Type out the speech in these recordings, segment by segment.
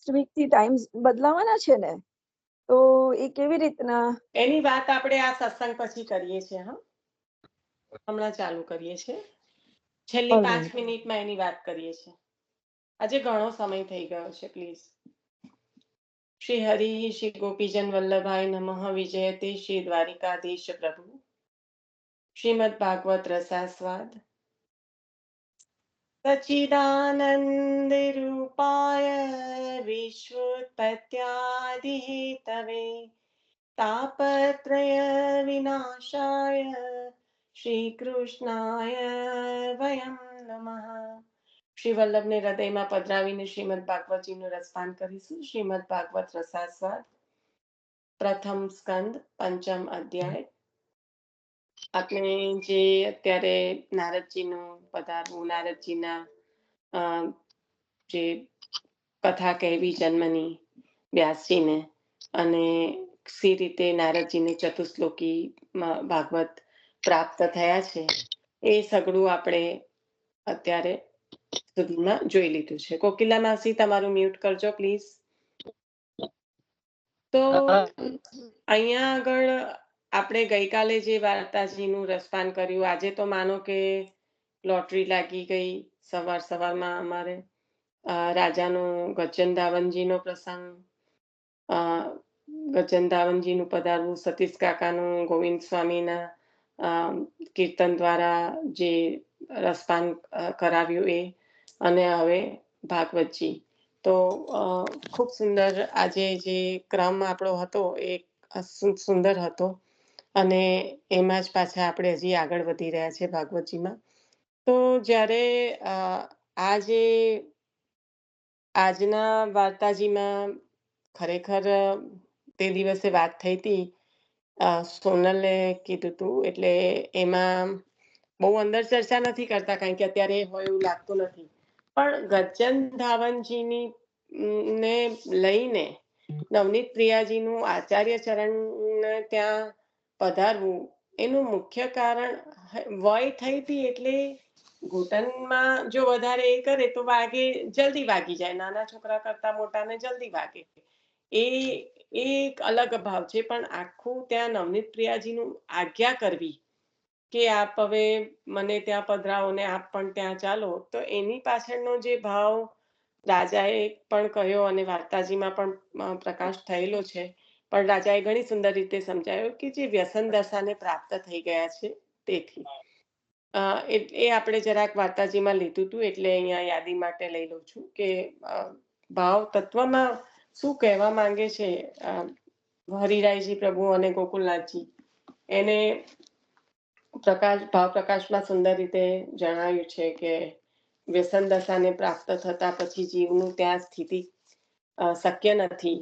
Next week થી time બદલાવાના છે ને, તો એ કેવી રીતના? એની વાત આપણે આ સત્સંગ પછી કરીએ છીએ. હા, હમણાં ચાલુ કરીએ છીએ, છેલ્લી 5 મિનિટમાં એની વાત કરીએ છીએ. આજે ઘણો સમય થઈ ગયો છે. પ્લીઝ. શ્રી હરિ શ્રી ગોપીજન વલ્લભાઈ નમઃ વિજયતે શ્રી દ્વારિકાધીશ પ્રભુ. શ્રીમદ ભાગવત રસાસ્વાદ. સચ્ચિદાનંદ રૂપાય વિશ્વોત્પત્યાદિ હેતવે તાપત્રય વિનાશાય શ્રી કૃષ્ણાય વયમ નમઃ. શ્રી વલ્લભને હૃદયમાં પધરાવીને શ્રીમદ ભાગવતજીનું રસપાન કરીશું. શ્રીમદ ભાગવત રસાસ્વાદ, પ્રથમ સ્કંદ, પંચમ અધ્યાય. આપણે જે અત્યારે નારદજીનું પધારવું, નારદજીના જે કથા કહેવી જન્મની વ્યાસજીને, અને સી રીતે નારદજીને ચતુશ્લોકી ભાગવત પ્રાપ્ત થયા છે, એ સગળું આપણે અત્યારે સુધીમાં જોઈ લીધું છે. કોકિલા માસી, તમારું મ્યુટ કરજો પ્લીઝ. તો અહીંયા આગળ આપણે ગઈકાલે જે વાર્તાજીનું રસપાન કર્યું, આજે તો માનો કે લોટરી લાગી ગઈ. સવારમાં અમારે રાજાનો ગજનધાવનજીનો પ્રસંગ, ગજનધાવનજીનું પધારવું, સતીશ કાકાનું ગોવિંદ સ્વામીના કીર્તન દ્વારા જે રસપાન કરાવ્યું એ, અને હવે ભાગવતજી. તો ખૂબ સુંદર આજે જે ક્રમ આપણો હતો એ સુંદર હતો, અને એમાં જ પાછા આપણે હજી આગળ વધી રહ્યા છે ભાગવતજીમાં. તો જ્યારે આજના વાર્તાજીમાં ખરેખર તે દિવસે વાત થઈ હતી, સોનલે કીધું હતું, એટલે એમાં બહુ અંદર ચર્ચા નથી કરતા, કારણ કે અત્યારે હોય એવું લાગતું નથી. પણ ગજનધાવનજીની ને લઈને નવનીત પ્રિયાજીનું આચાર્ય ચરણને ત્યાં પધારવું, એનું મુખ્ય કારણ વય થઈ હતી, એટલે ઘૂંટણમાં જો વધારે એ કરે તો જલ્દી વાગી જાય. નાના છોકરા કરતા મોટાને જલ્દી વાગે, એ એક અલગ ભાવ છે. પણ આખું ત્યાં નવનીત પ્રિયાજીનું આજ્ઞા કરવી કે આપ હવે મને ત્યાં પધરાવો ને આપ પણ ત્યાં ચાલો, તો એની પાછળનો જે ભાવ રાજાએ પણ કહ્યો અને વાર્તાજીમાં પણ પ્રકાશ થયેલો છે. પણ રાજાએ ઘણી સુંદર રીતે સમજાયો કે જે વ્યસન દશાને પ્રાપ્ત થઈ ગયા છે, તેથી એ આપણે જરાક વાર્તાજીમાં લીધું હતું, એટલે અહીંયા યાદી માટે લઈ લઉં છું કે ભાવ તત્વમાં શું કહેવા માંગે છે હરિરાયજી પ્રભુ અને ગોકુલનાથજી, એને ભાવ પ્રકાશમાં સુંદર રીતે જણાવ્યું છે કે વ્યસન દશાને પ્રાપ્ત થતા પછી જીવનું ત્યાં સ્થિતિ શક્ય નથી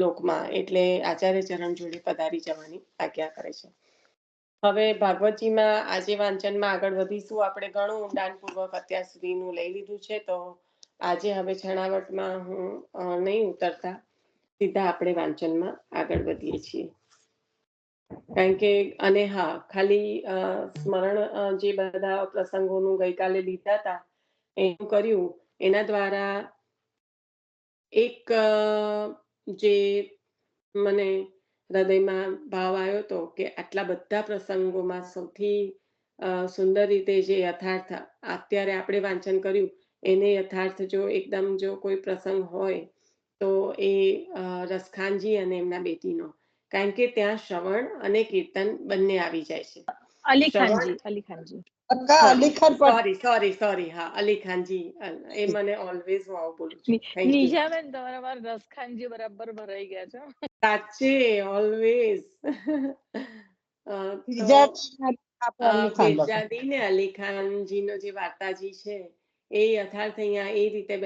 લોકમાં, એટલે આચાર્ય ચરણ જોડે પધારી જવાની આજ્ઞા કરે છે. હવે ભાગવતજીમાં આજે વાંચનમાં આગળ વધીશું. આપણે ઘણું ઊંડાણપૂર્વક અત્યાર સુધીનું લઈ લીધું છે, તો આજે હવે છણાવટમાં હું નહીં ઉતરતા, સીધા આપણે વાંચનમાં આગળ વધીએ છીએ. કારણ કે અને હા, ખાલી સ્મરણ જે બધા પ્રસંગોનું ગઈકાલે લીધા હતા એનું કર્યું, એના દ્વારા એક જે મને હૃદયમાં ભાવ આવ્યો હતો કે આટલા બધા પ્રસંગોમાં સૌથી સુંદર રીતે જે યથાર્થ અત્યારે આપણે વાંચન કર્યું, એને યથાર્થ એકદમ જો કોઈ પ્રસંગ હોય તો એ રસખાનજી અને એમના બેટીનો, કારણ કે ત્યાં શ્રવણ અને કીર્તન બંને આવી જાય છે. સોરી, હા, અલીખાનજી, એ મને ઓલવેઝ હું આવું બોલું છું. નિશાબેન, તમારા રસખાનજી બરાબર ભરાઈ ગયા છે સાચે, ઓલવેઝ. મિર્જાદી ને અલીખાનજી નો જે વાર્તાજી છે એ યથાર્થ અહીંયા એ રીતે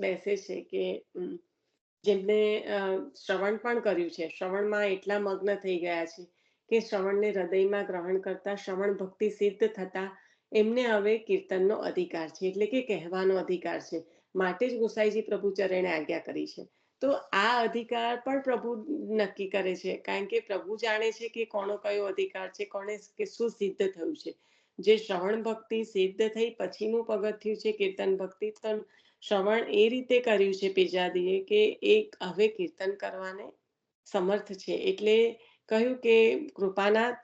બેસે છે કે જેમને શ્રવણ પણ કર્યું છે, શ્રવણમાં એટલા મગ્ન થઈ ગયા છે કે શ્રવણને હૃદયમાં ગ્રહણ કરતા, શ્રવણ ભક્તિ સિદ્ધ થતા એમને હવે કીર્તનનો અધિકાર છે, એટલે કે કહેવાનો અધિકાર છે. માટે જ ગોસાઈજી પ્રભુ ચરણે આજ્ઞા કરી છે. તો આ અધિકાર પણ પ્રભુ નક્કી કરે છે, કારણ કે પ્રભુ જાણે છે કે કોનો કયો અધિકાર છે, કોને શું સિદ્ધ થયું છે. જે શ્રવણ ભક્તિ સિદ્ધ થઈ પછીનું પગથિયું છે કીર્તન ભક્તિ, તો શ્રવણ એ રીતે કર્યું છે પેજાદીએ કે એક હવે કીર્તન કરવાને સમર્થ છે. એટલે કહ્યું કે કૃપાનાથ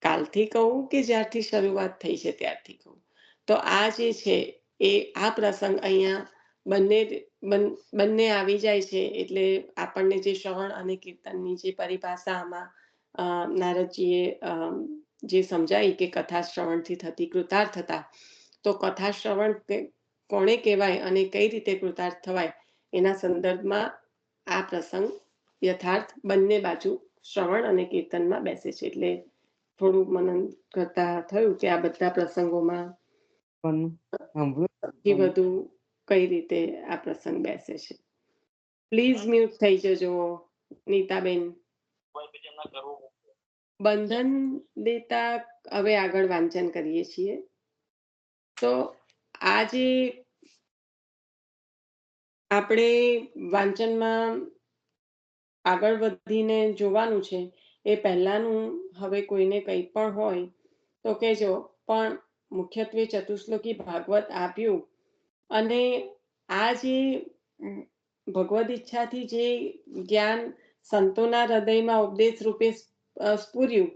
કાલથી કહું કે જ્યારથી શરૂઆત થઈ છે ત્યારથી કહું. તો આ જે છે એ આ પ્રસંગ અહીંયા બંને આવી જાય છે. એટલે આપણને જે શ્રવણ અને કીર્તનની જે પરિભાષા આમાં નારદજીએ જે સમજાઈ કે કથા શ્રવણથી થતી કૃતાર્થતા, તો કથા શ્રવણ કોણે કહેવાય અને કઈ રીતે કૃતાર્થ થવાય એના સંદર્ભમાં આ પ્રસંગ યથાર્થ બંને બાજુ શ્રવણ અને કીર્તનમાં બેસે છે. એટલે થોડું મનન કરતા થયું કે આ બધા પ્રસંગોમાં વધુ કઈ રીતે આ પ્રસંગ બેસે છે. પ્લીઝ મ્યુટ થઈ જજો નીતાબેન. બંધન દેતા હવે આગળ વાંચન કરીએ છીએ. તો આજે આપણે વાંચનમાં આગળ વધીને જોવાનું છે એ પહેલાનું હવે કોઈને કંઈ પણ હોય તો કહેજો, પણ મુખ્યત્વે ચતુશ્લોકી ભાગવત આપ્યું અને આ જે ભગવદ ઈચ્છાથી જે જ્ઞાન સંતોના હૃદયમાં ઉપદેશ રૂપે સ્ફુર્યું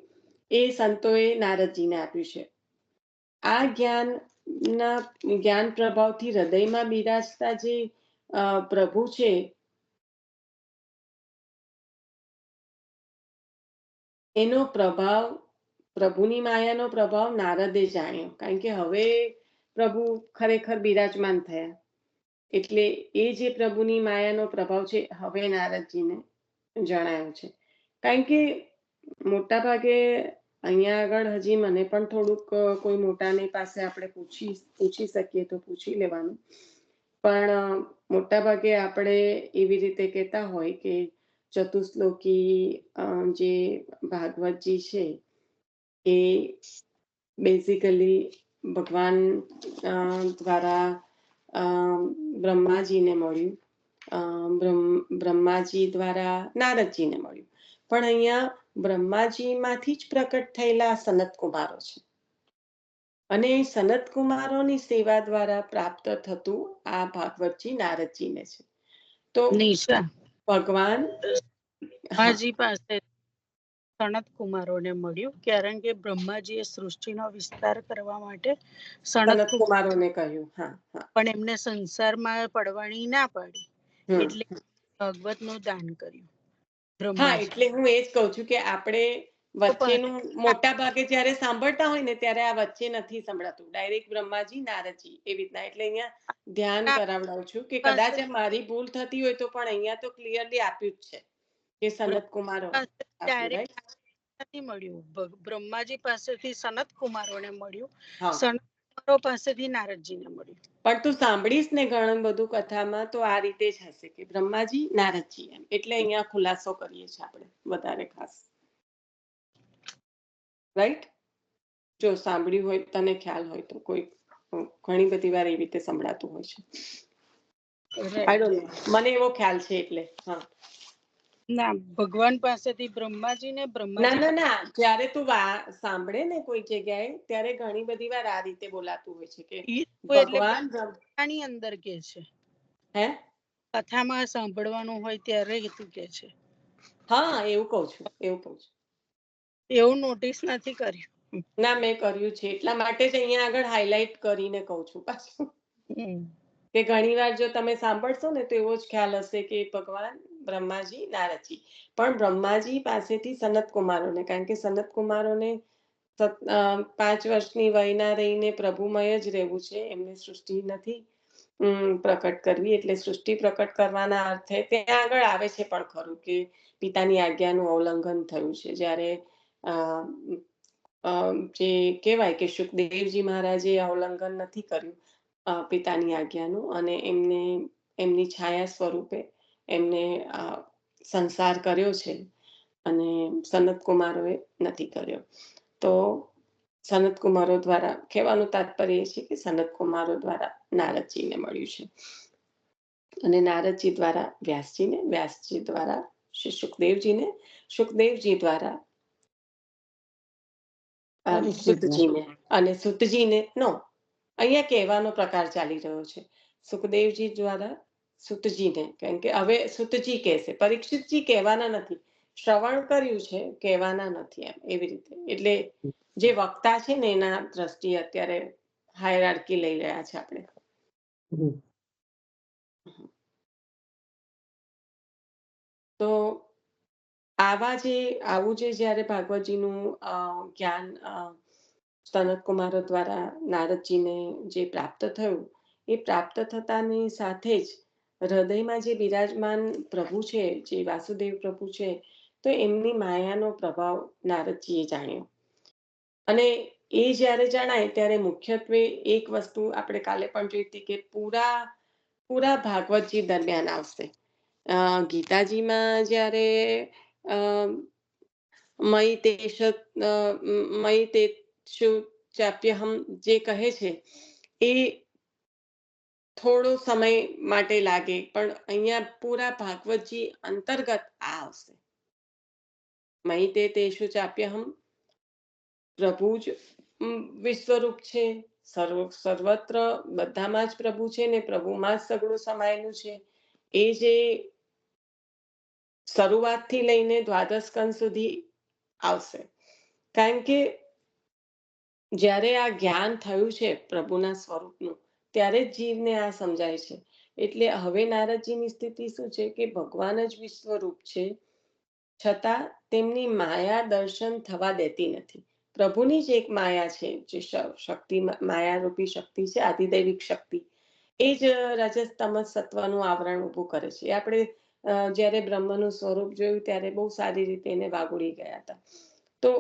એ સંતોએ નારદજીને આપ્યું છે. આ જ્ઞાન પ્રભાવથી હૃદયમાં બિરાજતા જે પ્રભુ છે એનો પ્રભાવ, પ્રભુની માયાનો પ્રભાવ નારદે જાણ્યો. કારણ કે હવે પ્રભુ ખરેખર બિરાજમાન થયા, એટલે એ જે પ્રભુની માયાનો પ્રભાવ છે હવે નારદજીને જણાયો છે. કારણ કે મોટા ભાગે અહીંયા આગળ હજી મને પણ થોડુંક કોઈ મોટાની પાસે આપણે પૂછી શકીએ તો પૂછી લેવાનું, પણ મોટા ભાગે આપણે એવી રીતે કહેતા હોય કે ચતુશ્લોકી જે ભાગવતજી છે એ બેઝિકલી ભગવાન દ્વારા બ્રહ્માજીને મળ્યું, બ્રહ્માજી દ્વારા નારદજીને મળ્યું. પણ અહીંયા બ્રહ્માજીમાંથી જ પ્રકટ થયેલા સનત કુમારો છે અને સનત કુમારોની સેવા દ્વારા પ્રાપ્ત થતું આ ભાગવતજી નારદજીને છે. તો ભગવાન બ્રહ્માજી પાસે સનત કુમારોને મળ્યું, કારણ કે બ્રહ્માજીએ સૃષ્ટિનો વિસ્તાર કરવા માટે સનત કુમારોને કહ્યું. પણ એમને સંસારમાં પડવાની ના પાડી, એટલે ભાગવતનું દાન કર્યું. હા, એટલે હું એ જ કહું છું કે આપણે વચ્ચેનું મોટા ભાગે જયારે સાંભળતા હોય ને ત્યારે આ વચ્ચે નથી સંભળાતું, ડાયરેક્ટ બ્રહ્માજી નારદજી એવી રીતના. એટલે અહીંયા ધ્યાન કરાવડાવું છું કે કદાચ મારી ભૂલ થતી હોય તો પણ અહીંયા તો ક્લિયરલી આપ્યું જ છે કે સનત કુમારો નથી મળ્યું. બ્રહ્માજી પાસેથી સનત કુમારોને મળ્યું, સનત કુમારો પાસેથી નારદજીને મળ્યું. પણ તું સાંભળીશ ને ઘણું બધું કથામાં તો આ રીતે જ હશે કે બ્રહ્માજી નારદજી એમ. એટલે અહીંયા ખુલાસો કરીએ છીએ આપણે વધારે ખાસ, રાઈટ? જો સાંભળ્યું હોય, તને ખ્યાલ હોય તો, કોઈ ઘણી બધી વાર એવી રીતે સંભળાતું હોય છે. આઈ ડોન્ટ નો, મને એવો ખ્યાલ છે. એટલે ના, ભગવાન પાસેથી બ્રહ્માજીને ના, જ્યારે તું સાંભળે ને કોઈ જગ્યાએ ત્યારે ઘણી બધી વાર આ રીતે બોલાતું હોય છે કે ભગવાન કથાની અંદર કે છે. હે, કથામાં સાંભળવાનું હોય ત્યારે તું કે છે. હા, એવું કહું છું. એવું નોટિસ નથી કર્યું. ના, મેં કર્યું છે. એટલા માટે જ અહીંયા આગળ હાઇલાઇટ કરીને કહું છું પાછું કે ઘણી વાર જો તમે સાંભળશો ને તો એવો જ ખ્યાલ હશે કે ભગવાન બ્રહ્માજી નારદજી. પણ બ્રહ્માજી પાસેથી સનત કુમારોને, કારણ કે સનત કુમારોને 5 વર્ષની વયના રહીને પ્રભુમય જ રહેવું છે, એમને સૃષ્ટિ નથી પ્રકટ કરવી. એટલે સૃષ્ટિ પ્રકટ કરવાના અર્થે ત્યાં આગળ આવે છે પણ ખરું કે પિતાની આજ્ઞાનું ઉલ્લંઘન થયું છે. જ્યારે જે કહેવાય કે શુકદેવજી મહારાજે ઉલ્લંઘન નથી કર્યું પિતાની આજ્ઞાનું, અને એમની છાયા સ્વરૂપે એમને સંસાર કર્યો છે અને સનત કુમારોએ નથી કર્યો. તો સનત કુમારો દ્વારા કહેવાનું તાત્પર્ય એ છે કે સનત કુમારો દ્વારા નારદજીને મળ્યું છે, અને નારદજી દ્વારા વ્યાસજીને, વ્યાસજી દ્વારા શ્રી સુખદેવજીને, સુખદેવજી દ્વારા સુતજીને, અને સુતજીને નો અહીંયા કહેવાનો પ્રકાર ચાલી રહ્યો છે. સુખદેવજી દ્વારા સુતજીને, કારણ કે હવે સુતજી કહેશે, પરીક્ષિતજી કહેવાના નથી, શ્રવણ કર્યું છે, કહેવાના નથી, એમ એવી રીતે. એટલે જે વક્તા છે ને એના દ્રષ્ટિએ અત્યારે હાયરાર્કી લઈ રહ્યા છે આપણે. તો આવું જે જ્યારે ભાગવતજીનું જ્ઞાન સનત કુમારો દ્વારા નારદજીને જે પ્રાપ્ત થયું, એ પ્રાપ્ત થતાની સાથે જ હૃદયમાં જે બિરાજમાન પ્રભુ છે, જે વાસુદેવ પ્રભુ છે, તો એમની માયાનો પ્રભાવ નારદજીએ જાણ્યો. અને એ જ્યારે જણાય ત્યારે મુખ્યત્વે એક વસ્તુ આપણે કાલે પણ જોઈ હતી કે પૂરા ભાગવતજી દરમિયાન આવશે. ગીતાજીમાં જ્યારે મયી તેષુ ચાપ્યહમ જે કહે છે એ થોડો સમય માટે લાગે, પણ અહીંયા પૂરા ભાગવતજી અંતર્ગત આ આવશે. મયી તેષુ ચાપ્યહમ, પ્રભુ જ વિશ્વરૂપ છે, સર્વત્ર બધામાં જ પ્રભુ છે ને પ્રભુમાં જ સગળું સમાયેલું છે. એ જે શરૂઆતથી લઈને દ્વાદશ સ્કંદ સુધી આવશે. કારણ કે જ્યારે આ જ્ઞાન થયું છે પ્રભુના સ્વરૂપનું, ત્યારે જ જીવને આ સમજાય છે. એટલે હવે નારદજીની સ્થિતિ શું છે કે ભગવાન જ વિશ્વરૂપ છે, છતાં તેમની માયા દર્શન થવા દેતી નથી. પ્રભુની જ એક માયા છે, જે શક્તિ, માયારૂપી શક્તિ છે, આધિદૈવિક શક્તિ. એ જ રજસ તમસ સત્વનું આવરણ ઊભું કરે છે. આપણે જ્યારે બ્રહ્મનું સ્વરૂપ જોયું ત્યારે બહુ સારી રીતે એને વાગોળી ગયા હતા. તો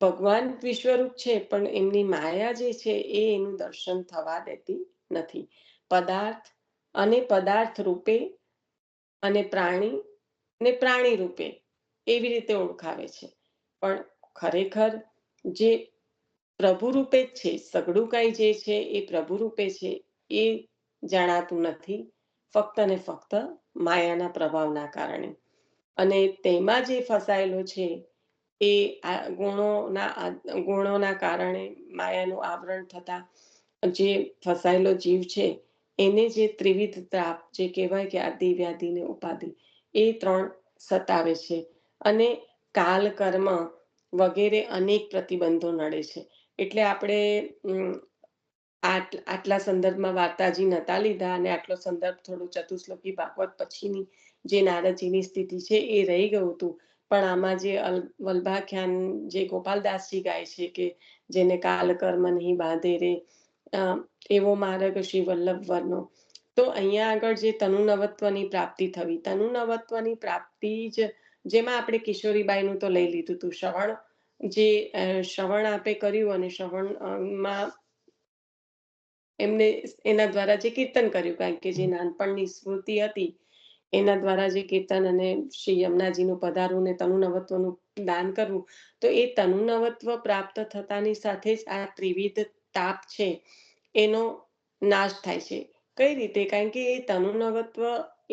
ભગવાન વિશ્વરૂપ છે, પણ એમની માયા જે છે એ એનું દર્શન થવા દેતી નથી. પદાર્થ રૂપે અને પ્રાણી રૂપે એવી રીતે ઓળખાવે છે. પણ ખરેખર જે પ્રભુ રૂપે જ છે, સગળું કઈ જે છે એ પ્રભુ રૂપે છે, એ જણાતું નથી, ફક્ત ને ફક્ત માયાના પ્રભાવના કારણે. અને તેમાં જે ફસાયેલો છે એ ગુણોના કારણે માયાનું આવરણ થતા જે ફસાયેલો જીવ છે, એને જે ત્રિવિધ તાપ, જે કહેવાય કે આદિ વ્યાધિ ને ઉપાધિ, એ 3 સતાવે છે. અને કાલ, કર્મ વગેરે અનેક પ્રતિબંધો નડે છે. એટલે આપણે આટલા સંદર્ભમાં વાર્તાજી નતા લીધા, અને આટલો સંદર્ભ થોડું ચતુશ્લોકી ભાગવત પછીની જે નારદજીની સ્થિતિ છે એ રહી ગયું હતું. પણ આમાં જે વલ્ભાખ્યાન જે ગોપાલદાસજી ગાય છે કે જેને કાલ કર્મ નહીં બાંધે રે, એવો માર્ગ શ્રી વલ્લભ વરનો. તો અહીંયા આગળ જે તનુનવત્વની પ્રાપ્તિ થવી, તનુનવત્વની પ્રાપ્તિ જ જેમાં આપણે કિશોરીબાઈનું તો લઈ લીધું હતું, શ્રવણ આપે કર્યું, અને શ્રવણમાં એમને એના દ્વારા જે કીર્તન કર્યું, કારણ કે જે નાનપણની સ્મૃતિ હતી એના દ્વારા જે કીર્તન અને શ્રી યમુનાજીનું પધારવું ને તનુનવત્વનું દાન કરવું, તો એ તનુનવત્વ પ્રાપ્ત થતાની સાથે જ આ ત્રિવિધ તાપ છે એનો નાશ થાય છે. કઈ રીતે? કારણ કે એ તનુનવત્વ એ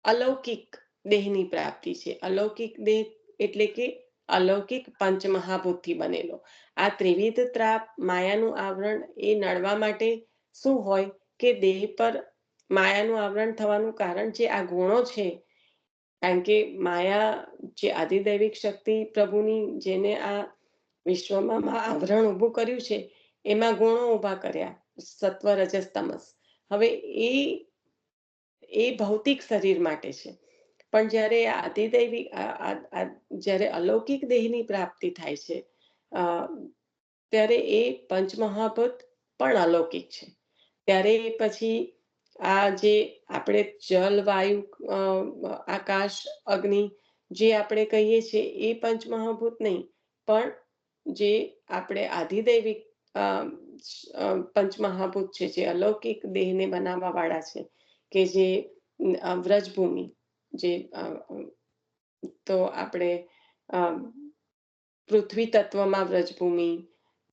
અલૌકિક દેહની પ્રાપ્તિ છે. અલૌકિક દેહ એટલે કે અલૌકિક પંચમહાભૂતથી બનેલો. આ ત્રિવિધ ત્રાપ, માયાનું આવરણ એ નડવા માટે શું હોય કે દેહ પર માયાનું આવરણ થવાનું કારણ જે આ ગુણો છે, કારણ કે માયા જે આધિદૈવિક શક્તિ પ્રભુની, જેને આ વિશ્વમાં આવરણ ઊભું કર્યું છે, એમાં ગુણો ઊભા કર્યા, સત્વ, રજસ, તમસ. હવે એ ભૌતિક શરીર માટે છે. પણ જ્યારે આધિદૈવિક, જ્યારે અલૌકિક દેહની પ્રાપ્તિ થાય છે, ત્યારે એ પંચમહાભૂત પણ અલૌકિક છે. ત્યારે પછી આ જે આપણે જલ, વાયુ, આકાશ, અગ્નિ જે આપણે કહીએ છીએ એ પંચમહાભૂત નહીં, પણ જે આપણે આધિદૈવિક પંચમહાભૂત છે, જે અલૌકિક દેહને બનાવવા વાળા છે, કે જે વ્રજભૂમિ, જે તો આપણે પૃથ્વી તત્વમાં વ્રજભૂમિ,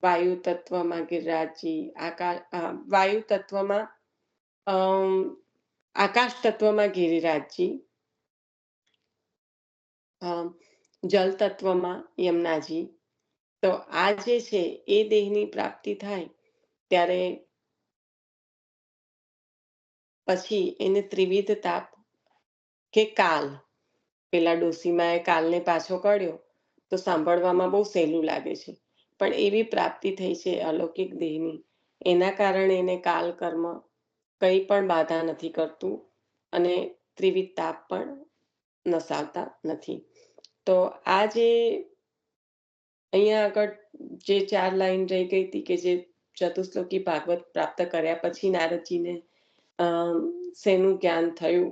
વાયુ તત્વમાં ગિરિરાજજી, વાયુ તત્વમાં આકાશ તત્વમાં ગિરિરાજજી, જલ તત્વમાં યમુનાજી. તો આ જે છે એ દેહની પ્રાપ્તિ થાય ત્યારે પછી એને ત્રિવિધ તાપ કે કાલ, પેલા ડોસીમાએ કાલને પાછો કર્યો તો સાંભળવામાં બહુ સહેલું લાગે છે, પણ એવી પ્રાપ્તિ થઈ છે અલૌકિક દેહની, એના કારણે એને કાલ કર્મ કંઈ પણ બાધા નથી કરતું અને ત્રિવિધ તાપ પણ નસાવતા નથી. તો આ જે અહીંયા આગળ જે 4 લાઈન રહી ગઈ હતી કે જે ચતુશ્લોકી ભાગવત પ્રાપ્ત કર્યા પછી નારદજીને શેનું જ્ઞાન થયું,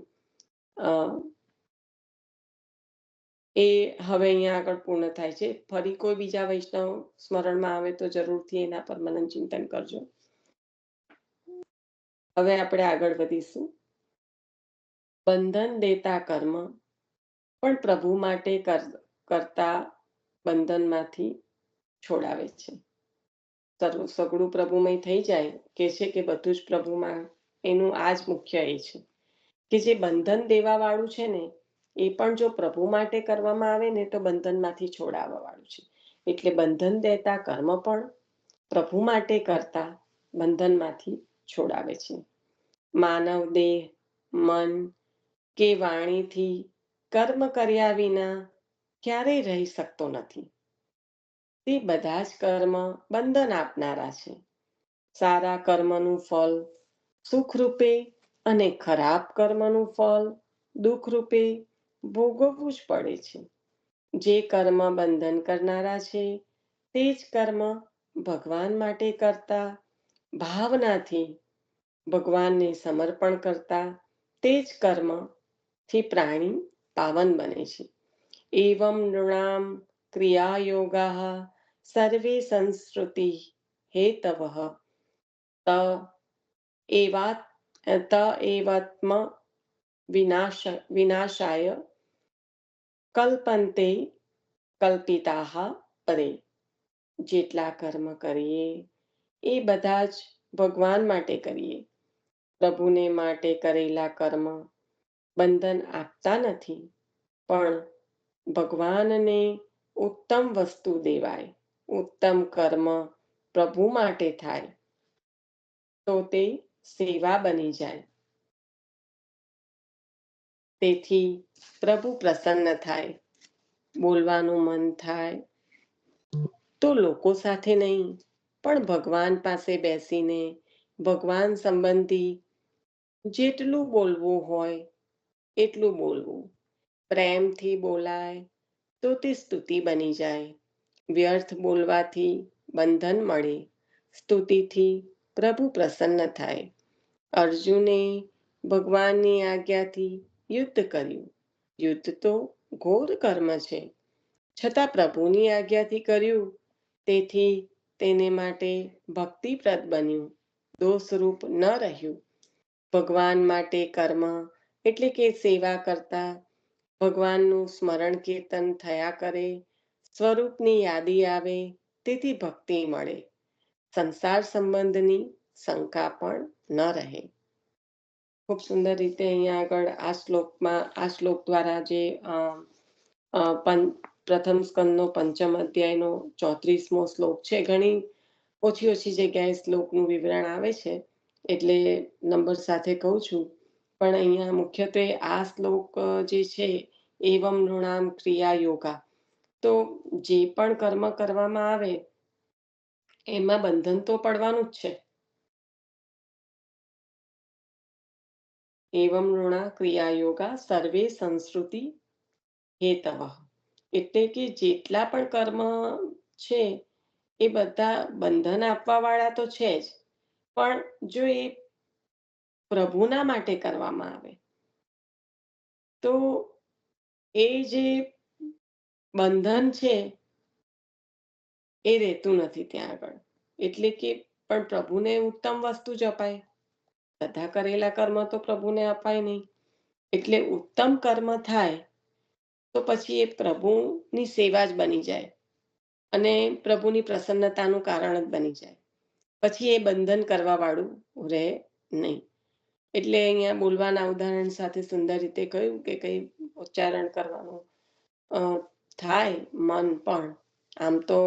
એ હવે અહીંયા આગળ પૂર્ણ થાય છે. ફરી કોઈ બીજા વૈષ્ણવ સ્મરણમાં આવે તો જરૂરથી એના પર મનન ચિંતન કરજો. હવે આપણે આગળ વધીશું. બંધન દેતા કર્મ પણ પ્રભુ માટે કરતા બંધનમાંથી છોડાવે છે. સગળું પ્રભુમય થઈ જાય કે છે કે બધું જ પ્રભુમાં, એનું આ જ મુખ્ય એ છે કે જે બંધન દેવા વાળું છે ને એ પણ જો પ્રભુ માટે કરવામાં આવે ને તો બંધનમાંથી છોડાવવા વાળું છે. એટલે બંધન દેતા કર્મ પણ પ્રભુ માટે કરતા બંધનમાંથી છોડાવે છે. માનવ દેહ, મન કે વાણીથી કર્મ કર્યા વિના ક્યારેય રહી શકતો નથી. તે બધા જ કર્મ બંધન આપનારા છે. સારા કર્મનું ફળ સુખરૂપે અને ખરાબ કર્મનું ફળ દુઃખરૂપે ભોગવવું જ પડે છે. જે કર્મ બંધન કરનારા છે તે જ કર્મ ભગવાન માટે કરતા ભાવનાથી ભગવાનને સમર્પણ કરતા તે જ કર્મથી પ્રાણી પાવન બને છે. એવમ નૃણામ ક્રિયા યોગા સર્વે સંસ્કૃતિ હેતવઃ ત એવાત્મ વિનાશાય કલ્પન્તે કલ્પિતાઃ પરે. જેટલા કર્મ કરીએ એ બધા જ ભગવાન માટે કરીએ. પ્રભુને માટે કરેલા કર્મ બંધન આપતા નથી, પણ ભગવાનને ઉત્તમ વસ્તુ દેવાય. ઉત્તમ કર્મ પ્રભુ માટે થાય તો તે સેવા બની જાય. તેથી પ્રભુ પ્રસન્ન થાય, બોલવાનું મન થાય તો લોકો સાથે નહીં પણ ભગવાન પાસે બેસીને ભગવાન સંબંધી જેટલું બોલવું હોય એટલું બોલવું. પ્રેમથી બોલાય તો તે સ્તુતિ બની જાય. વ્યર્થ બોલવાથી બંધન મળે, સ્તુતિથી પ્રભુ પ્રસન્ન થાય. અર્જુને ભગવાનની આજ્ઞાથી યુદ્ધ કર્યું. યુદ્ધ તો ઘોર કર્મ છે, છતાં પ્રભુની આજ્ઞાથી કર્યું, તેથી તેને માટે ભક્તિપ્રદ બન્યું, દોષરૂપ ન રહ્યું. ભગવાન માટે કર્મ એટલે કે સેવા કરતા ભગવાનનું સ્મરણ કીર્તન થયા કરે, સ્વરૂપની યાદી આવે, તેથી ભક્તિ મળે. સંસાર સંબંધની શંકા પણ ન રહે. ખૂબ સુંદર રીતે અહીંયા આગળ આ શ્લોક દ્વારા જે પ્રથમ સ્કંદનો 5મ અધ્યાયનો 34મો શ્લોક છે. ઘણી ઓછી જગ્યાએ શ્લોકનું વિવરણ આવે છે, એટલે નંબર સાથે કહું છું, પણ અહીંયા મુખ્યત્વે આ શ્લોક જે છે એવમ નૃણામ ક્રિયા યોગા, તો જે પણ કર્મ કરવામાં આવે એમાં બંધન તો પડવાનું જ છે. એવમ નૃણા ક્રિયા યોગા સર્વે સંસ્કૃતિ હેતવઃ, એટલે કે જેટલા પણ કર્મ છે એ બધા બંધન આપવા વાળા તો છે જ, પણ જો એ પ્રભુના માટે કરવામાં આવે તો એ જે બંધન છે એ રહેતું નથી ત્યાં આગળ. એટલે કે પણ પ્રભુને ઉત્તમ વસ્તુ જ અપાય, બધા કરેલા કર્મ તો પ્રભુને અપાય નહીં. એટલે ઉત્તમ કર્મ થાય તો પછી એ પ્રભુની સેવા જ બની જાય અને પ્રભુની પ્રસન્નતાનું કારણ જ બની જાય. પછી એ બંધન કરવા વાળું રહે નહીં. એટલે અહીંયા બોલવાના ઉદાહરણ સાથે સુંદર રીતે કહ્યું કે કઈ ઉચ્ચારણ કરવાનું થાય મન, પણ આમ તો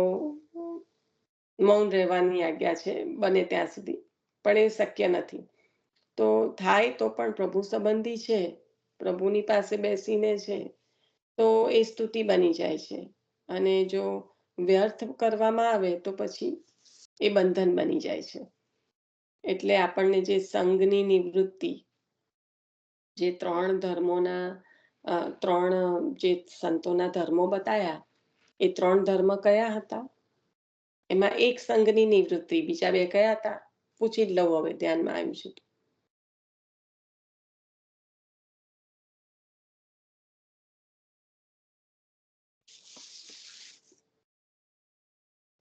મૌન રહેવાની આજ્ઞા છે બને ત્યાં સુધી, પણ એ શક્ય નથી. તો તો થાય તો પણ પ્રભુ સંબંધી છે, પ્રભુની પાસે બેસીને છે, તો એ સ્તુતિ બની જાય છે. અને જો વ્યર્થ કરવામાં આવે તો પછી એ બંધન બની જાય છે. એટલે આપણને જે સંઘની નિવૃત્તિ, જે ત્રણ ધર્મોના જે સંતોના ધર્મો બતાયા, એ ત્રણ ધર્મ કયા હતા? એમાં એક સંઘની નિવૃત્તિ, બીજા બે કયા હતા? પૂછી જ લઉં, હવે ધ્યાનમાં આવ્યું છે.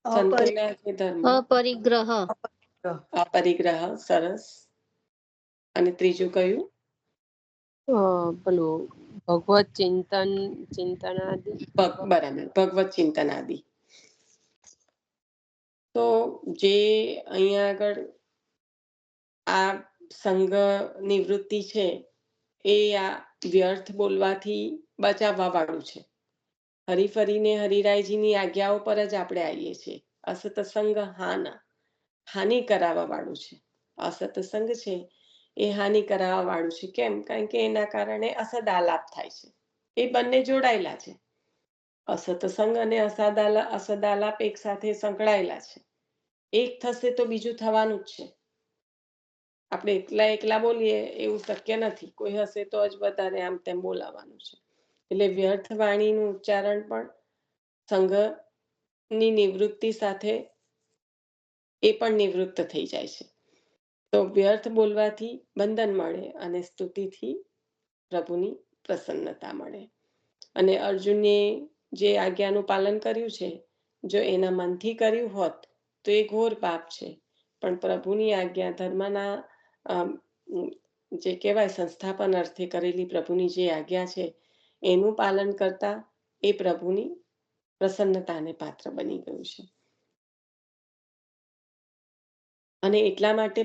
સંતોના જે ધર્મ, અપરિગ્રહ, અપરિગ્રહ, સરસ. અને ત્રીજું કયું? પેલું ભગવત ચિંતનાદિ. બરાબર, ભગવત ચિંતન આદિ. તો જે અહીંયા આગળ આ સંઘ નિવૃત્તિ છે, એ આ વ્યર્થ બોલવાથી બચાવવા વાળું છે. હરીફરીને હરિરાયજીની આજ્ઞાઓ પર જ આપણે આવીએ છીએ. અસતસંગ હાનિ કરાવવા વાળું છે. અસતસંગ છે એ હાનિ કરાવવા વાળું છે. કેમ? કારણ કે એના કારણે અસદાલાપ થાય છે. એ બંને જોડાયેલા છે. અસતસંગ અને અસદાલાપ એક સાથે સંકળાયેલા છે. એક થશે તો બીજું થવાનું જ છે. આપણે એકલા બોલીએ એવું શક્ય નથી. કોઈ હશે તો જ વધારે આમ તેમ બોલાવાનું છે. એટલે વ્યર્થ વાણીનું ઉચ્ચારણ પણ સંઘની નિવૃત્તિ સાથે એ પણ નિવૃત્ત થઈ જાય છે. તો વ્યર્થ બોલવાથી બંધન મળે અને સ્તુતિથી પ્રભુની પ્રસન્નતા મળે. અને અર્જુને જે આજ્ઞાનું પાલન કર્યું છે, જો એના મનથી કર્યું હોત તો એ ઘોર પાપ છે. પણ પ્રભુની આજ્ઞા, ધર્મના જે કહેવાય સંસ્થાપન અર્થે કરેલી પ્રભુની જે આજ્ઞા છે, એનું પાલન કરતા એ પ્રભુની પ્રસન્નતાને પાત્ર બની ગયું છે. અને એટલા માટે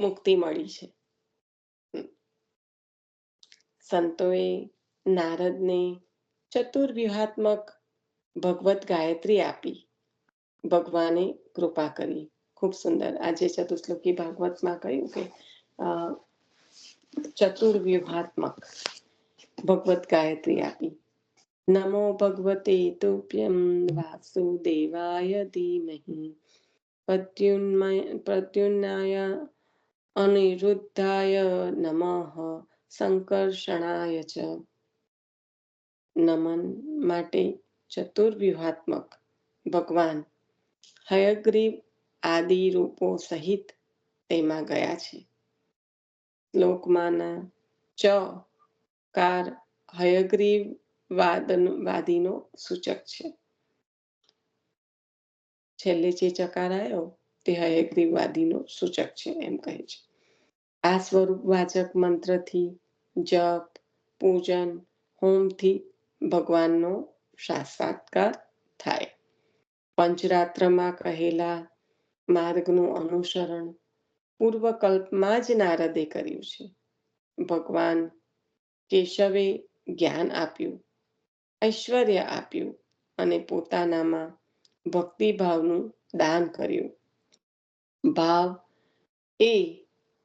મુક્તિ મળી છે. સંતોએ નારદને ચતુર્વ્યુહાત્મક ભગવત ગાયત્રી આપી. ભગવાને કૃપા કરી. ખૂબ સુંદર. આજે ચતુશ્લોકી ભાગવતમાં કહ્યું કે ચતુર્વ્યુહાત્મક ભગવત ગાયત્રી આપી. નમો ભગવતે તુભ્યં વાસુદેવાય ધીમહિ પ્રદ્યુમ્નાય અનિરુદ્ધાય નમઃ સંકર્ષણાય ચ. નમન માટે ચતુર્વ્યુહાત્મક ભગવાન હયગ્રીવ આદિ રૂપો સહિત તેમાં ગયા છે. શ્લોકમાંના ચ કાર હયગ્રીવ વાદીનો સૂચક છે. છેલ્લે જે ચકાર આવ્યો તે હયગ્રીવ વાદીનો સૂચક છે, એમ કહે છે. આ સ્વરૂપ વાચક મંત્રથી, જપ, પૂજન, હોમથી ભગવાનનો સાક્ષાત્કાર થાય. પંચરાત્રમાં કહેલા માર્ગનું અનુસરણ પૂર્વકલ્પમાં જ નારદે કર્યું છે. ભગવાન કેશવે જ્ઞાન આપ્યું, ઐશ્વર્ય આપ્યું અને પોતાનામાં ભક્તિભાવનું દાન કર્યું. ભાવ એ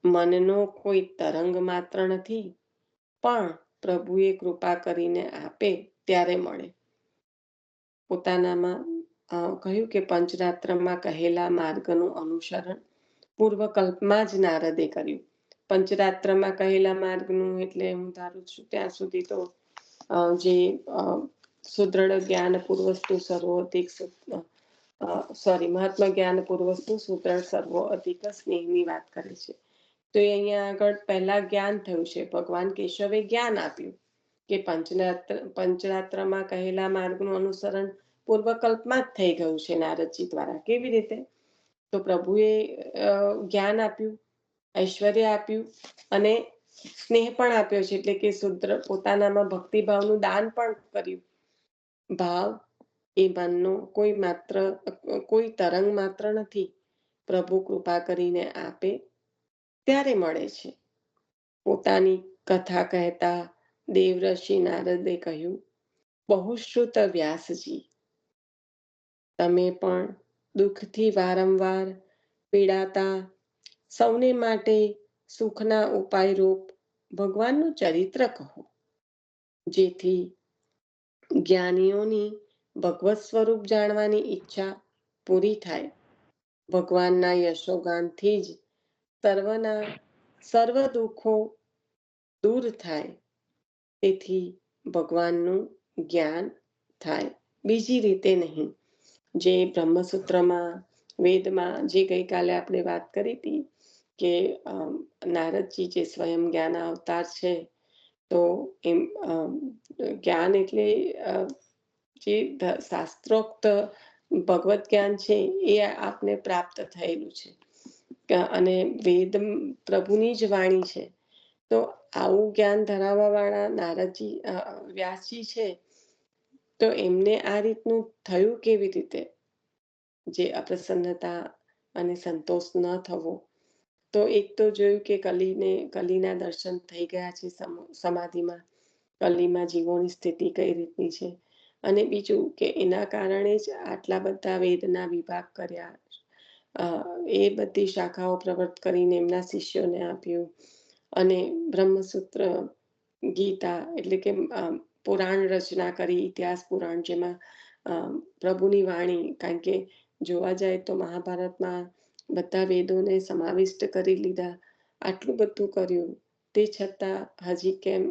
મનનો કોઈ તરંગ માત્ર નથી, પણ પ્રભુએ કૃપા કરીને આપે ત્યારે મળે. પોતાનામાં કહ્યું કે પંચરાત્રમાં કહેલા માર્ગનું અનુસરણ પૂર્વકલ્પમાં જ નારદે કર્યું. પંચરાત્રમાં કહેલા માર્ગનું એટલે હું ધારું છું ત્યાં સુધી તો જે સુદ્રઢ જ્ઞાન પૂર્વસ્તુ સર્વોધિક મહાત્મા જ્ઞાન પૂર્વસ્તુ સુદ્રઢ સર્વોધિક સ્નેહની વાત કરે છે. તો અહીંયા આગળ પહેલા જ્ઞાન થયું છે. ભગવાન કેશવે જ્ઞાન આપ્યું કે પંચરાત્રમાં કહેલા માર્ગનું અનુસરણ પૂર્વકલ્પમાં જ થઈ ગયું છે નારદજી દ્વારા. કેવી રીતે? તો પ્રભુએ જ્ઞાન આપ્યું, ઐશ્વર્ય આપ્યું અને સ્નેહ પણ આપ્યો છે. એટલે કે પોતાનામાં ભક્તિભાવનું દાન પણ કર્યું. ભાવ એ મનનો કોઈ તરંગ માત્ર નથી, પ્રભુ કૃપા કરીને આપે ત્યારે મળે છે. પોતાની કથા કહેતા દેવર્ષિ નારદે કહ્યું, બહુશ્રુત વ્યાસજી, તમે પણ દુઃખથી વારંવાર પીડાતા, સૌને માટે સુખના ઉપાય રૂપ ભગવાનનું ચરિત્ર કહો, જેથી જ્ઞાનીઓની ભગવત સ્વરૂપ જાણવાની ઈચ્છા પૂરી થાય. ભગવાનના યશોગાનથી જ સર્વ દુઃખો દૂર થાય. તેથી ભગવાનનું જ્ઞાન થાય, બીજી રીતે નહીં. જે બ્રહ્મસૂત્રમાં વેદમાં જે ગઈકાલે આપણે વાત કરી હતી કે નારદજી જે સ્વયં જ્ઞાન અવતાર છે, તો એમ જ્ઞાન એટલે જે શાસ્ત્રોક્ત ભગવત જ્ઞાન છે એ આપને પ્રાપ્ત થયેલું છે અને વેદ પ્રભુની જ વાણી છે. તો આવું જ્ઞાન ધરાવવા વાળા નારદજી વ્યાસજી છે, તો એમને આ રીતનું થયું કેવી રીતે, જે અપ્રસન્નતા અને સંતોષ ન થવો. તો એક તો જોયું કે કલીના દર્શન થઈ ગયા છે સમાધિમાં, કલીમાં જીવોની સ્થિતિ કઈ રીતની છે. અને બીજું કે એના કારણે જ આટલા બધા વેદના વિભાગ કર્યા, એ બધી શાખાઓ પ્રવર્ત કરીને એમના શિષ્યોને આપ્યું. અને બ્રહ્મસૂત્ર ગીતા એટલે કે પુરાણ રચના કરી, ઇતિહાસ પુરાણ, જેમાં પ્રભુની વાણી, કારણ કે જોવા જાય તો મહાભારતમાં બધા વેદોને સમાવિષ્ટ કરી લીધા. આટલું બધું કર્યું, તે છતાં હજી કેમ?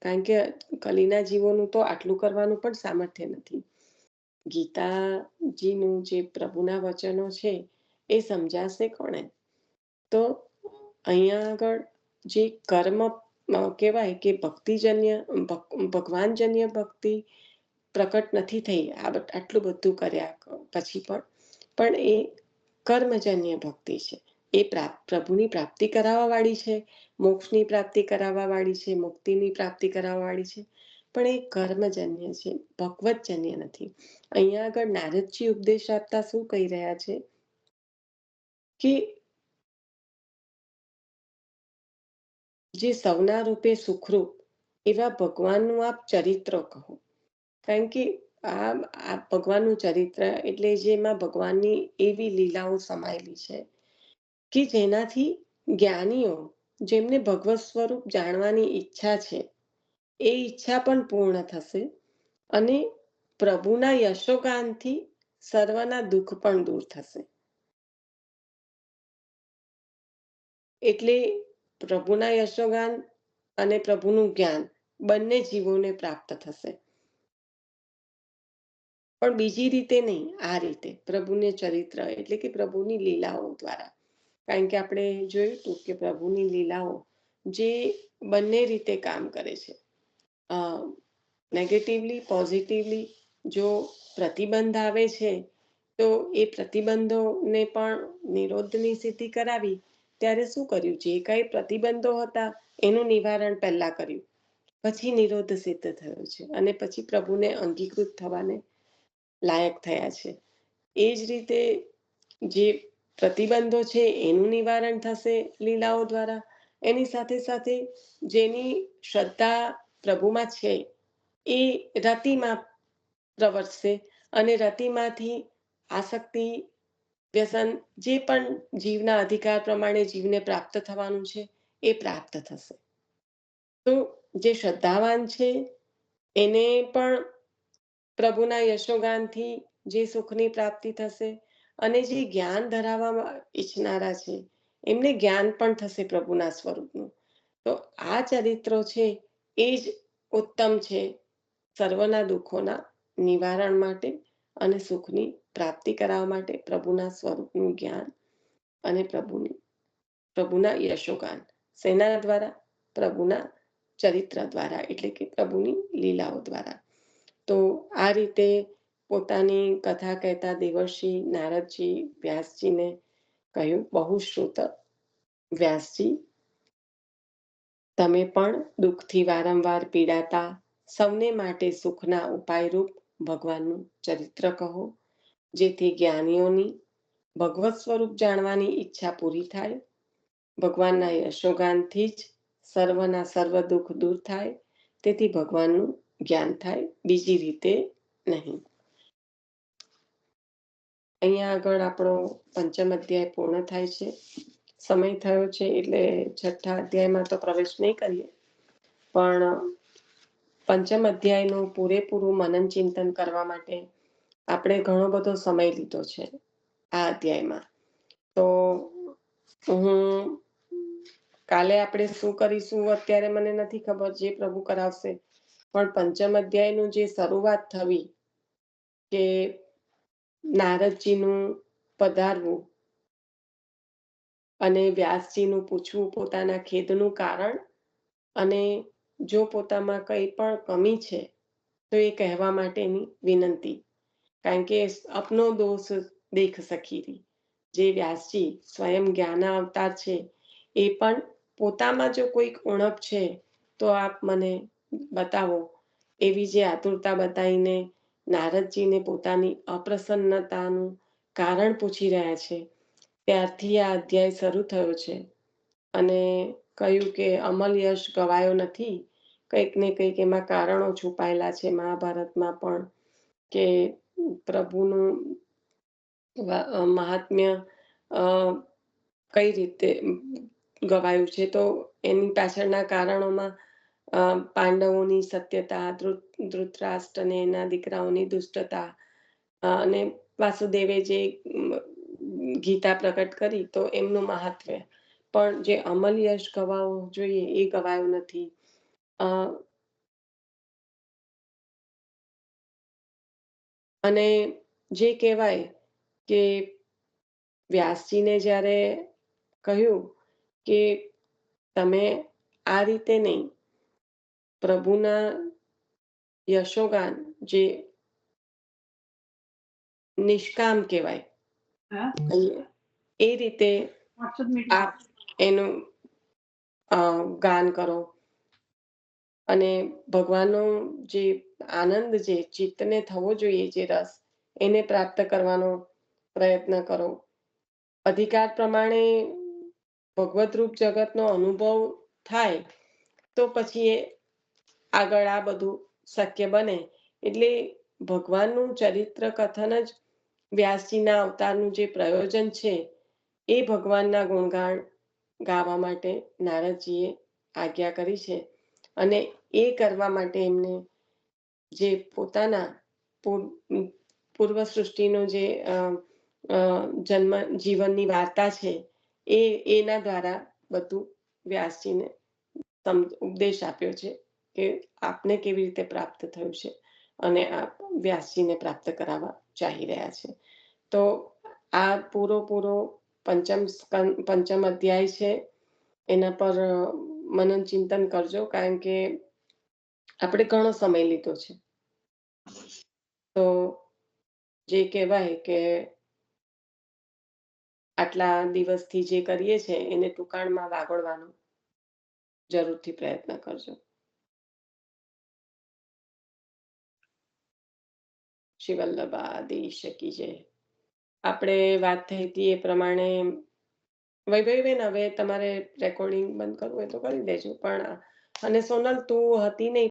કારણ કે કલીના જીવોનું તો આટલું કરવાનું પણ સામર્થ્ય નથી. ગીતાજીનું જે પ્રભુના વચનો છે એ સમજાશે કોણે? તો અહીંયા આગળ જે કર્મ કહેવાય કે ભક્તિજન્ય, ભગવાનજન્ય ભક્તિ પ્રકટ નથી થઈ આટલું બધું કર્યા પછી પણ એ કર્મજન્ય ભક્તિ છે. એ પ્રભુની પ્રાપ્તિ કરાવવા વાળી છે, મોક્ષની પ્રાપ્તિ કરાવવા વાળી છે, મુક્તિની પ્રાપ્તિ કરાવવા વાળી છે, પણ એ કર્મજન્ય છે, ભગવતજન્ય નથી. અહીંયા આગળ નારદજી ઉપદેશ આપતા શું કહી રહ્યા છે કે જે સૌના રૂપે સુખરૂપ એવા ભગવાનનું આપ ચરિત્ર કહો. કારણ કે આ ભગવાનનું ચરિત્ર એટલે જેમાં ભગવાનની એવી લીલાઓ સમાયેલી છે કે જેનાથી જ્ઞાનીઓ, જેમને ભગવત સ્વરૂપ જાણવાની ઈચ્છા છે, એ ઈચ્છા પણ પૂર્ણ થશે અને પ્રભુના યશોગાનથી સર્વના દુઃખ પણ દૂર થશે. એટલે પ્રભુના યશોગાન અને પ્રભુનું જ્ઞાન બંને જીવોને પ્રાપ્ત થશે, પણ બીજી રીતે નહીં, આ રીતે પ્રભુને ચરિત્ર એટલે કે પ્રભુની લીલાઓ દ્વારા. કારણ કે આપણે જોયું હતું કે પ્રભુની લીલાઓ જે બંને રીતે કામ કરે છે. નેગેટિવલી, પોઝિટિવલી જો પ્રતિબંધ આવે છે તો એ પ્રતિબંધોને પણ નિરોધની સ્થિતિ કરાવી. ત્યારે શું કર્યું? જે કઈ પ્રતિબંધો હતા એનું નિવારણ પહેલા કર્યું, પછી નિરોધ સિદ્ધ થયો છે અને પછી પ્રભુને અંગીકૃત થવાને લાયક થયા છે. એ જ રીતે જે પ્રતિબંધો છે એનું નિવારણ થશે લીલાઓ દ્વારા. એની સાથે સાથે જેની શ્રદ્ધા પ્રભુમાં છે એ રતિમાં પ્રવર્તશે અને રતિમાંથી આસક્તિ, વ્યસન, જે પણ જીવના અધિકાર પ્રમાણે જીવને પ્રાપ્ત થવાનું છે એ પ્રાપ્ત થશે. તો જે શ્રદ્ધાવાન છે એને પણ પ્રભુના યશોગાનથી જે સુખની પ્રાપ્તિ થશે અને જે જ્ઞાન ધરાવવા ઈચ્છનારા છે એમને જ્ઞાન પણ થશે પ્રભુના સ્વરૂપનું. તો આ ચરિત્રો છે એ જ ઉત્તમ છે સર્વના દુઃખોના નિવારણ માટે અને સુખની પ્રાપ્તિ કરાવવા માટે. પ્રભુના સ્વરૂપનું જ્ઞાન અને પ્રભુના યશોગાન સેના દ્વારા? પ્રભુના ચરિત્ર દ્વારા, એટલે કે પ્રભુની લીલાઓ દ્વારા. તો આ રીતે પોતાની કથા કહેતા દેવર્ષિ નારદજી વ્યાસજીને કહ્યું, બહુશ્રુત વ્યાસજી, તમે પણ દુઃખથી વારંવાર પીડાતા સૌને માટે સુખના ઉપાયરૂપ ભગવાનનું ચરિત્ર કહો, જેથી જ્ઞાનીઓની ભગવત સ્વરૂપ જાણવાની ઈચ્છા પૂરી થાય. ભગવાનના યશોગાનથી જ સર્વના સર્વ દુઃખ દૂર થાય. તેથી ભગવાનનું જ્ઞાન થાય, બીજી રીતે નહીં. અહીંયા આગળ આપણો 5મ અધ્યાય પૂર્ણ થાય છે. સમય થયો છે એટલે છઠ્ઠા અધ્યાયમાં તો પ્રવેશ નહીં કરીએ, પણ પંચમ અધ્યાયનું પૂરેપૂરું મનન ચિંતન કરવા માટે આપણે ઘણો બધો સમય લીધો છે આ અધ્યાયમાં. તો હું કાલે આપણે શું કરીશું અત્યારે મને નથી ખબર, જે પ્રભુ કરાવશે. પણ પંચમ અધ્યાયનું જે શરૂઆત થવી કે નારદજીનું પધારવું અને વ્યાસજીનું પૂછવું પોતાના ખેદનું કારણ, અને જો પોતામાં કંઈ પણ કમી છે તો એ કહેવા માટેની વિનંતી. કારણ કે અપનો દોષ દેખ સખીરી, જે વ્યાસજી સ્વયં જ્ઞાન અવતાર છે, એ પણ પોતામાં જો કોઈક ઉણપ છે તો આપ મને બતાવો, એવી જે આતુરતા બતાવીને નારદજીને પોતાની અપ્રસન્નતાનું કારણ પૂછી રહ્યા છે. ત્યારથી આ અધ્યાય શરૂ થયો છે અને કહ્યું કે અમલ યશ ગવાયો નથી, કંઈક ને કંઈક એમાં કારણો છુપાયેલા છે. મહાભારતમાં પણ કે પ્રભુનું મહાત્મ્ય કઈ રીતે ગવાયું છે, તો એની પાછળના કારણોમાં પાંડવોની સત્યતા, ધૃતરાષ્ટ્ર અને એના દીકરાઓની દુષ્ટતા, અને વાસુદેવે જે ગીતા પ્રકટ કરી તો એમનું મહત્વ. પણ જે અમલ યશ ગવાવો જોઈએ એ ગવાયો નથી. અને જે કહેવાય કે વ્યાસજીને જ્યારે કહ્યું કે તમે આ રીતે નહીં, પ્રભુના યશોગાન જે નિષ્કામ કહેવાય એ રીતે આપ એનું ગાન કરો, અને ભગવાનનો જે આનંદ જે ચિત્તને થવો જોઈએ, જે રસ, એને પ્રાપ્ત કરવાનો પ્રયત્ન કરો. અધિકાર પ્રમાણે ભગવત રૂપ જગતનો અનુભવ થાય તો પછી એ આગળ આ બધું શક્ય બને. એટલે ભગવાનનું ચરિત્ર કથન જ વ્યાસજીના અવતારનું જે પ્રયોજન છે, એ ભગવાનના ગુણગાન ગાવા માટે નારદજીએ આજ્ઞા કરી છે. અને એ કરવા માટે એમને જે પોતાના પૂર્વ સૃષ્ટિનો જે જન્મ જીવનની વાર્તા છે, એના દ્વારા બધું વ્યાસજીને ઉપદેશ આપ્યો છે કે આપને કેવી રીતે પ્રાપ્ત થયું છે, અને આપ વ્યાસજીને પ્રાપ્ત કરાવવા ચાહી રહ્યા છે. તો આ પૂરો પંચમ અધ્યાય છે, એના પર મનન ચિંતન કરજો, કારણ કે આપણે ઘણો સમય લીધો છે. તો જે કહેવાય કે આટલા દિવસથી જે કરીએ છે એને ટૂંકાણમાં વાગોળવાનો જરૂરથી પ્રયત્ન કરજો. શ્રી વલ્લભાધીશ કી જય. આપણે વાત થઈ હતી એ પ્રમાણે વૈભવીબેન, હવે તમારે રેકોર્ડિંગ બંધ કરવું હોય તો કરી દેજો. પણ અને સોનલ, તું હતી નહીં